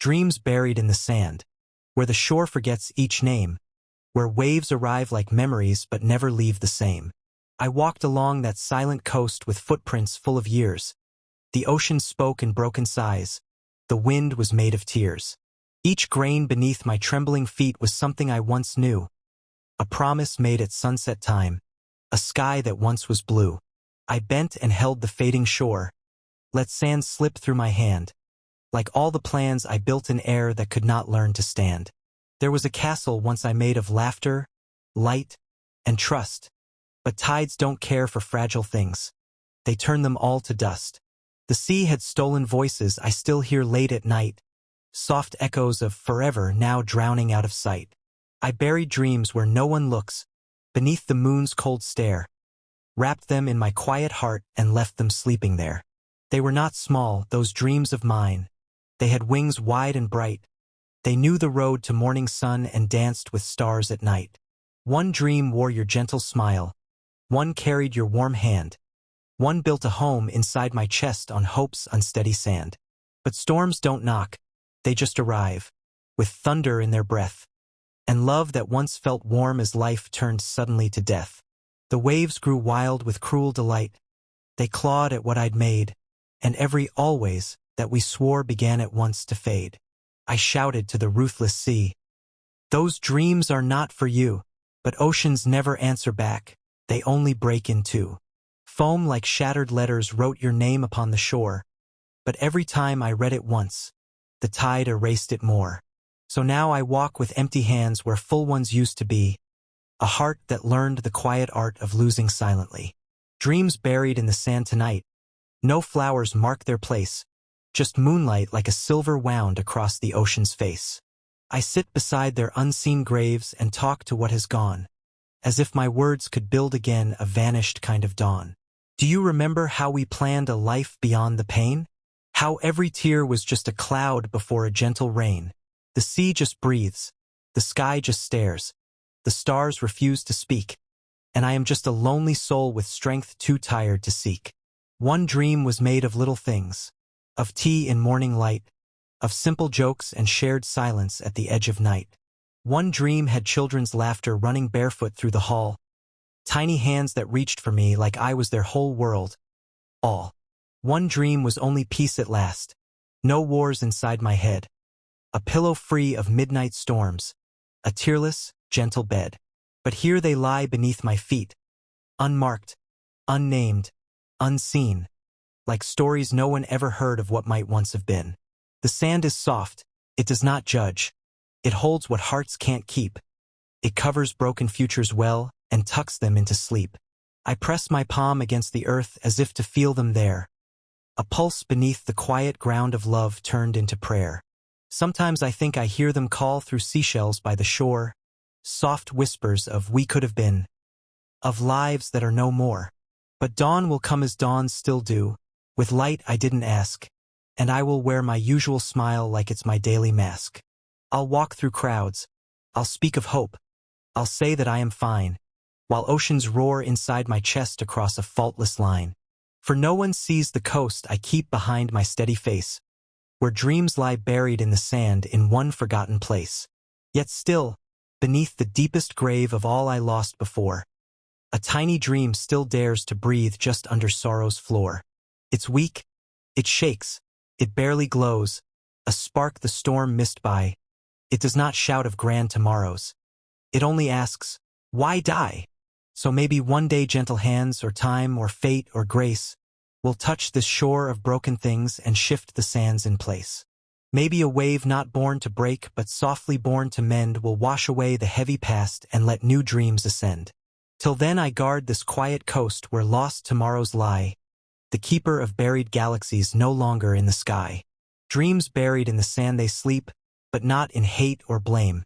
dreams buried in the sand, where the shore forgets each name, where waves arrive like memories but never leave the same. I walked along that silent coast with footprints full of years. The ocean spoke in broken sighs. The wind was made of tears. Each grain beneath my trembling feet was something I once knew. A promise made at sunset time. A sky that once was blue. I bent and held the fading shore. Let sand slip through my hand. Like all the plans I built in air that could not learn to stand. There was a castle once I made of laughter, light, and trust. But tides don't care for fragile things. They turn them all to dust. The sea had stolen voices I still hear late at night. Soft echoes of forever now drowning out of sight. I buried dreams where no one looks, beneath the moon's cold stare. Wrapped them in my quiet heart and left them sleeping there. They were not small, those dreams of mine. They had wings wide and bright. They knew the road to morning sun and danced with stars at night. One dream wore your gentle smile. One carried your warm hand. One built a home inside my chest on hope's unsteady sand. But storms don't knock, they just arrive, with thunder in their breath. And love that once felt warm as life turned suddenly to death. The waves grew wild with cruel delight. They clawed at what I'd made, and every always that we swore began at once to fade. I shouted to the ruthless sea, "Those dreams are not for you." But oceans never answer back, they only break in two. Foam like shattered letters wrote your name upon the shore, but every time I read it once, the tide erased it more. So now I walk with empty hands where full ones used to be, a heart that learned the quiet art of losing silently. Dreams buried in the sand tonight, no flowers mark their place, just moonlight like a silver wound across the ocean's face. I sit beside their unseen graves and talk to what has gone, as if my words could build again a vanished kind of dawn. Do you remember how we planned a life beyond the pain? How every tear was just a cloud before a gentle rain. The sea just breathes, the sky just stares, the stars refuse to speak, and I am just a lonely soul with strength too tired to seek. One dream was made of little things, of tea in morning light, of simple jokes and shared silence at the edge of night. One dream had children's laughter running barefoot through the hall, tiny hands that reached for me like I was their whole world. All. One dream was only peace at last, no wars inside my head, a pillow free of midnight storms, a tearless, gentle bed. But here they lie beneath my feet, unmarked, unnamed, unseen, like stories no one ever heard of what might once have been. The sand is soft, it does not judge, it holds what hearts can't keep. It covers broken futures well and tucks them into sleep. I press my palm against the earth as if to feel them there, a pulse beneath the quiet ground of love turned into prayer. Sometimes I think I hear them call through seashells by the shore, soft whispers of we could have been, of lives that are no more. But dawn will come as dawns still do, with light I didn't ask, and I will wear my usual smile like it's my daily mask. I'll walk through crowds, I'll speak of hope, I'll say that I am fine, while oceans roar inside my chest across a faultless line. For no one sees the coast I keep behind my steady face, where dreams lie buried in the sand in one forgotten place. Yet still, beneath the deepest grave of all I lost before, a tiny dream still dares to breathe just under sorrow's floor. It's weak, it shakes, it barely glows, a spark the storm missed by. It does not shout of grand tomorrows. It only asks, why die? So maybe one day gentle hands or time or fate or grace will touch this shore of broken things and shift the sands in place. Maybe a wave not born to break but softly born to mend will wash away the heavy past and let new dreams ascend. Till then I guard this quiet coast where lost tomorrows lie, the keeper of buried galaxies no longer in the sky. Dreams buried in the sand they sleep, but not in hate or blame,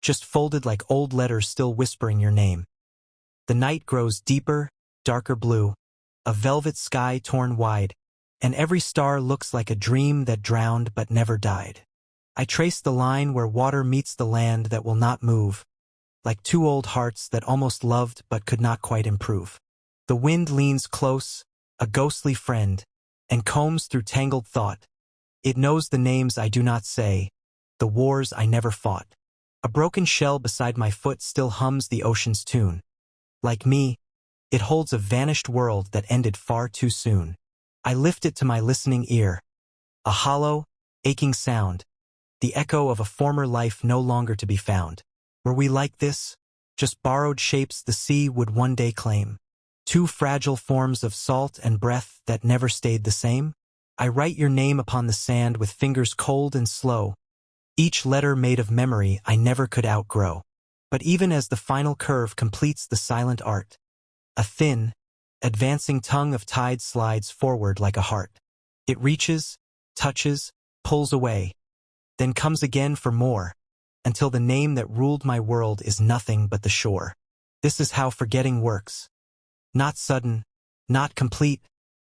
just folded like old letters still whispering your name. The night grows deeper, darker blue, a velvet sky torn wide, and every star looks like a dream that drowned but never died. I trace the line where water meets the land that will not move, like two old hearts that almost loved but could not quite improve. The wind leans close, a ghostly friend, and combs through tangled thought, It knows the names I do not say, the wars I never fought. A broken shell beside my foot still hums the ocean's tune. Like me, it holds a vanished world that ended far too soon. I lift it to my listening ear. A hollow, aching sound. The echo of a former life no longer to be found. Were we like this? Just borrowed shapes the sea would one day claim. Two fragile forms of salt and breath that never stayed the same? I write your name upon the sand with fingers cold and slow. Each letter made of memory I never could outgrow. But even as the final curve completes the silent art, a thin, advancing tongue of tide slides forward like a heart. It reaches, touches, pulls away, then comes again for more, until the name that ruled my world is nothing but the shore. This is how forgetting works. Not sudden, not complete,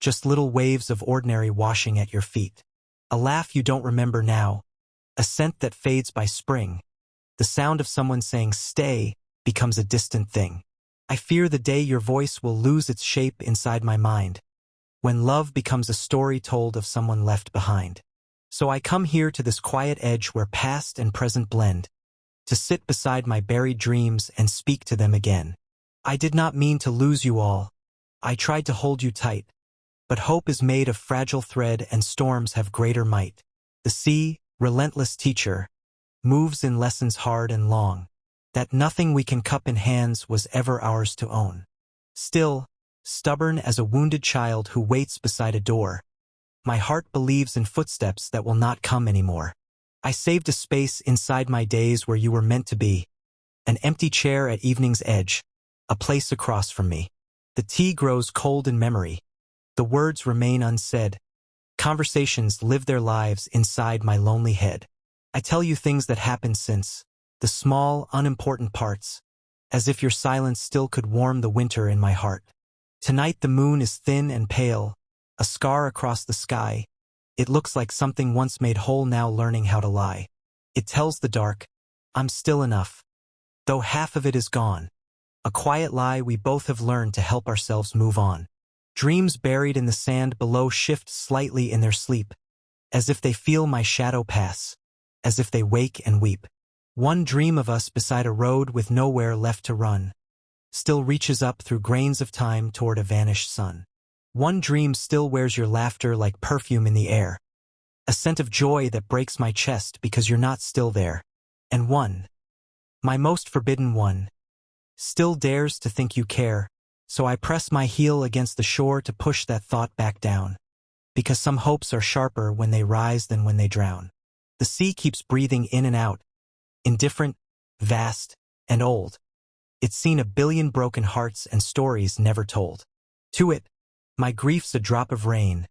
just little waves of ordinary washing at your feet. A laugh you don't remember now, a scent that fades by spring. The sound of someone saying stay becomes a distant thing. I fear the day your voice will lose its shape inside my mind, when love becomes a story told of someone left behind. So I come here to this quiet edge where past and present blend, to sit beside my buried dreams and speak to them again. I did not mean to lose you all. I tried to hold you tight. But hope is made of fragile thread and storms have greater might. The sea, relentless teacher, moves in lessons hard and long, that nothing we can cup in hands was ever ours to own. Still, stubborn as a wounded child who waits beside a door, my heart believes in footsteps that will not come anymore. I saved a space inside my days where you were meant to be, an empty chair at evening's edge, a place across from me. The tea grows cold in memory. The words remain unsaid. Conversations live their lives inside my lonely head. I tell you things that happened since, the small, unimportant parts, as if your silence still could warm the winter in my heart. Tonight the moon is thin and pale, a scar across the sky. It looks like something once made whole now learning how to lie. It tells the dark, I'm still enough, though half of it is gone. A quiet lie we both have learned to help ourselves move on. Dreams buried in the sand below shift slightly in their sleep, as if they feel my shadow pass, as if they wake and weep. One dream of us beside a road with nowhere left to run, still reaches up through grains of time toward a vanished sun. One dream still wears your laughter like perfume in the air, a scent of joy that breaks my chest because you're not still there. And one, my most forbidden one, still dares to think you care. So I press my heel against the shore to push that thought back down, because some hopes are sharper when they rise than when they drown. The sea keeps breathing in and out, indifferent, vast, and old. It's seen a billion broken hearts and stories never told. To it, my grief's a drop of rain,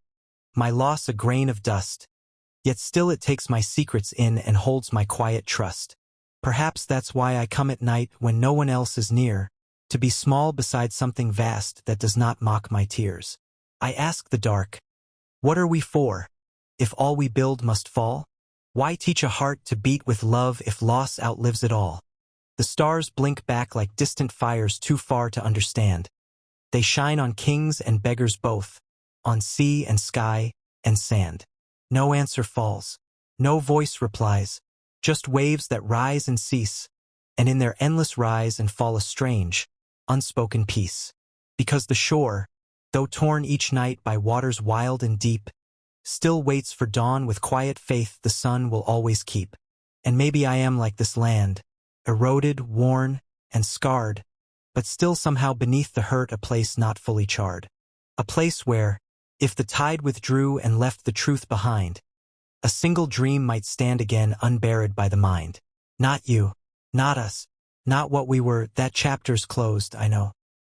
my loss a grain of dust, yet still it takes my secrets in and holds my quiet trust. Perhaps that's why I come at night when no one else is near, to be small beside something vast that does not mock my tears. I ask the dark, what are we for, if all we build must fall? Why teach a heart to beat with love if loss outlives it all? The stars blink back like distant fires too far to understand. They shine on kings and beggars both, on sea and sky and sand. No answer falls, no voice replies, just waves that rise and cease, and in their endless rise and fall a strange, unspoken peace. Because the shore, though torn each night by waters wild and deep, still waits for dawn with quiet faith the sun will always keep. And maybe I am like this land, eroded, worn, and scarred, but still somehow beneath the hurt a place not fully charred. A place where, if the tide withdrew and left the truth behind, a single dream might stand again unburied by the mind. Not you, not us, not what we were, that chapter's closed, I know,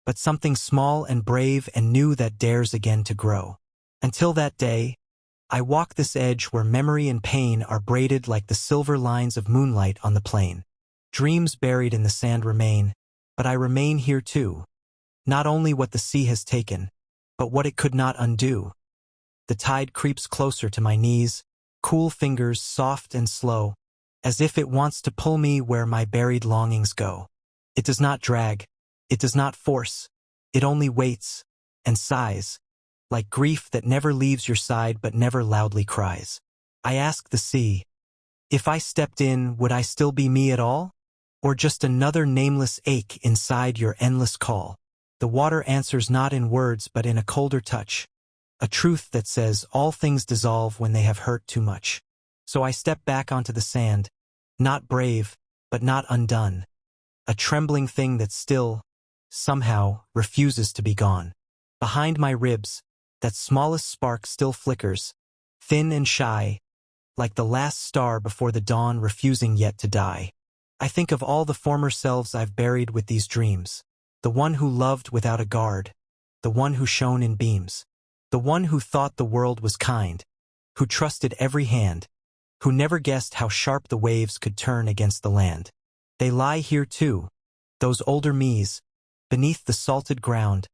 but something small and brave and new that dares again to grow. Until that day, I walk this edge where memory and pain are braided like the silver lines of moonlight on the plain. Dreams buried in the sand remain, but I remain here too. Not only what the sea has taken, but what it could not undo. The tide creeps closer to my knees, cool fingers soft and slow, as if it wants to pull me where my buried longings go. It does not drag, it does not force, it only waits and sighs, like grief that never leaves your side but never loudly cries. I ask the sea, if I stepped in, would I still be me at all? Or just another nameless ache inside your endless call? The water answers not in words but in a colder touch, a truth that says all things dissolve when they have hurt too much. So I step back onto the sand, not brave, but not undone, a trembling thing that still, somehow, refuses to be gone. Behind my ribs, that smallest spark still flickers, thin and shy, like the last star before the dawn refusing yet to die. I think of all the former selves I've buried with these dreams, the one who loved without a guard, the one who shone in beams, the one who thought the world was kind, who trusted every hand, who never guessed how sharp the waves could turn against the land. They lie here too, those older me's, beneath the salted ground,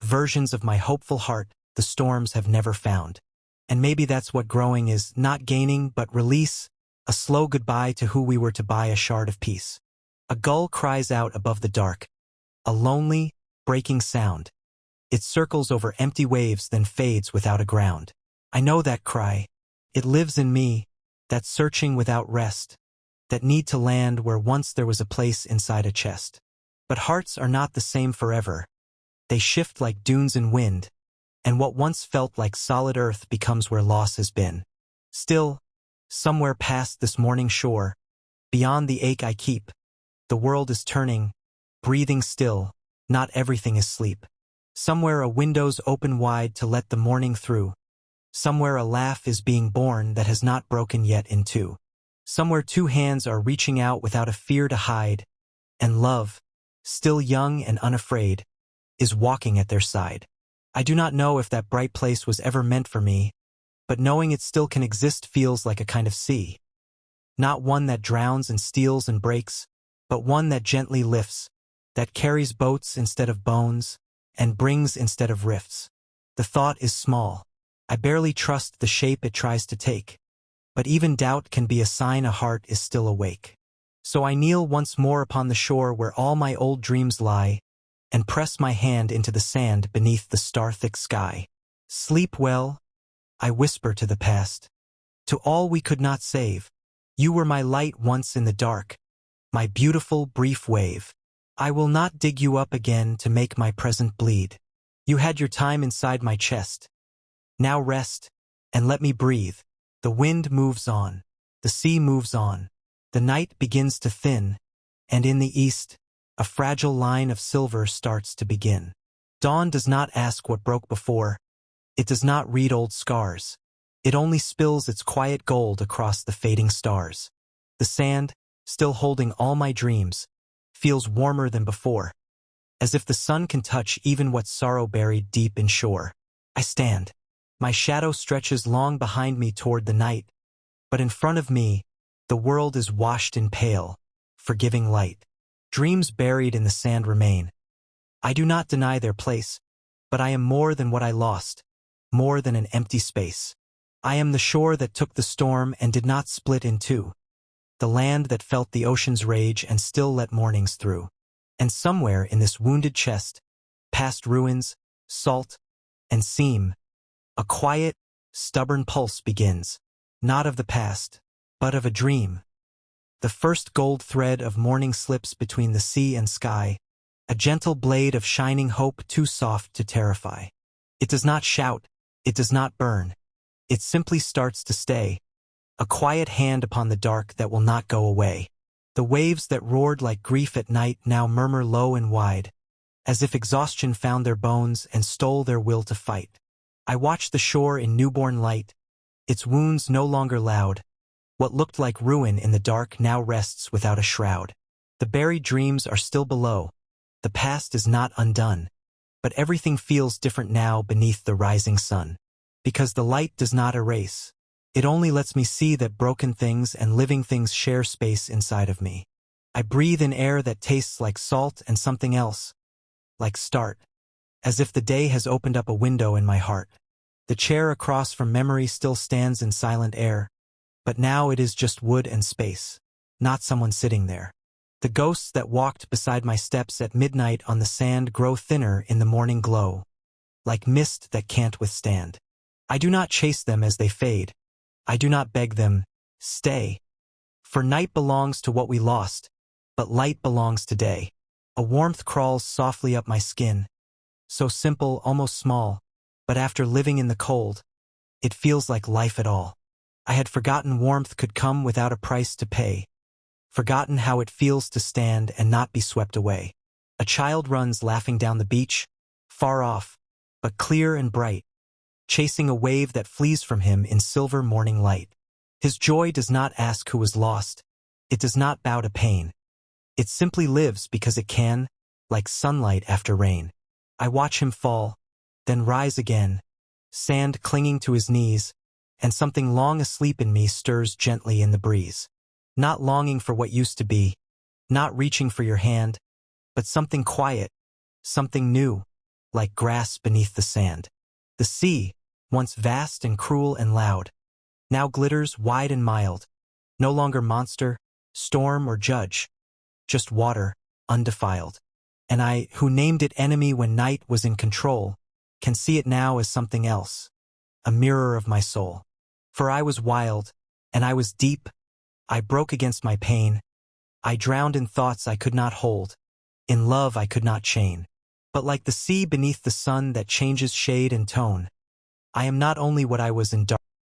versions of my hopeful heart the storms have never found. And maybe that's what growing is, not gaining but release, a slow goodbye to who we were to buy a shard of peace. A gull cries out above the dark, a lonely, breaking sound. It circles over empty waves then fades without a ground. I know that cry. It lives in me, that searching without rest, that need to land where once there was a place inside a chest. But hearts are not the same forever. They shift like dunes in wind, and what once felt like solid earth becomes where loss has been. Still, somewhere past this morning shore, beyond the ache I keep, the world is turning, breathing still, not everything is sleep. Somewhere a window's open wide to let the morning through. Somewhere a laugh is being born that has not broken yet in two. Somewhere two hands are reaching out without a fear to hide, and love, still young and unafraid, is walking at their side. I do not know if that bright place was ever meant for me, but knowing it still can exist feels like a kind of sea. Not one that drowns and steals and breaks, but one that gently lifts, that carries boats instead of bones, and brings instead of rifts. The thought is small. I barely trust the shape it tries to take, but even doubt can be a sign a heart is still awake. So I kneel once more upon the shore where all my old dreams lie, and press my hand into the sand beneath the star-thick sky. Sleep well, I whisper to the past. To all we could not save, you were my light once in the dark, my beautiful brief wave. I will not dig you up again to make my present bleed. You had your time inside my chest. Now rest, and let me breathe. The wind moves on, the sea moves on, the night begins to thin, and in the east, a fragile line of silver starts to begin. Dawn does not ask what broke before. It does not read old scars. It only spills its quiet gold across the fading stars. The sand, still holding all my dreams, feels warmer than before, as if the sun can touch even what sorrow buried deep in shore. I stand. My shadow stretches long behind me toward the night, but in front of me, the world is washed in pale, forgiving light. Dreams buried in the sand remain. I do not deny their place, but I am more than what I lost, more than an empty space. I am the shore that took the storm and did not split in two, the land that felt the ocean's rage and still let mornings through. And somewhere in this wounded chest, past ruins, salt, and seam, a quiet, stubborn pulse begins, not of the past, but of a dream. The first gold thread of morning slips between the sea and sky, a gentle blade of shining hope too soft to terrify. It does not shout, it does not burn, it simply starts to stay, a quiet hand upon the dark that will not go away. The waves that roared like grief at night now murmur low and wide, as if exhaustion found their bones and stole their will to fight. I watch the shore in newborn light, its wounds no longer loud. What looked like ruin in the dark now rests without a shroud. The buried dreams are still below. The past is not undone, but everything feels different now beneath the rising sun. Because the light does not erase. It only lets me see that broken things and living things share space inside of me. I breathe in air that tastes like salt and something else, like start, as if the day has opened up a window in my heart. The chair across from memory still stands in silent air, but now it is just wood and space, not someone sitting there. The ghosts that walked beside my steps at midnight on the sand grow thinner in the morning glow, like mist that can't withstand. I do not chase them as they fade, I do not beg them, stay. For night belongs to what we lost, but light belongs to day. A warmth crawls softly up my skin, so simple, almost small, but after living in the cold, it feels like life at all. I had forgotten warmth could come without a price to pay, forgotten how it feels to stand and not be swept away. A child runs laughing down the beach, far off, but clear and bright, chasing a wave that flees from him in silver morning light. His joy does not ask who was lost. It does not bow to pain. It simply lives because it can, like sunlight after rain. I watch him fall, then rise again, sand clinging to his knees, and something long asleep in me stirs gently in the breeze. Not longing for what used to be, not reaching for your hand, but something quiet, something new, like grass beneath the sand. The sea, once vast and cruel and loud, now glitters wide and mild, no longer monster, storm or judge, just water, undefiled. And I, who named it enemy when night was in control, can see it now as something else, a mirror of my soul. For I was wild, and I was deep, I broke against my pain, I drowned in thoughts I could not hold, in love I could not chain. But like the sea beneath the sun that changes shade and tone, I am not only what I was in dark.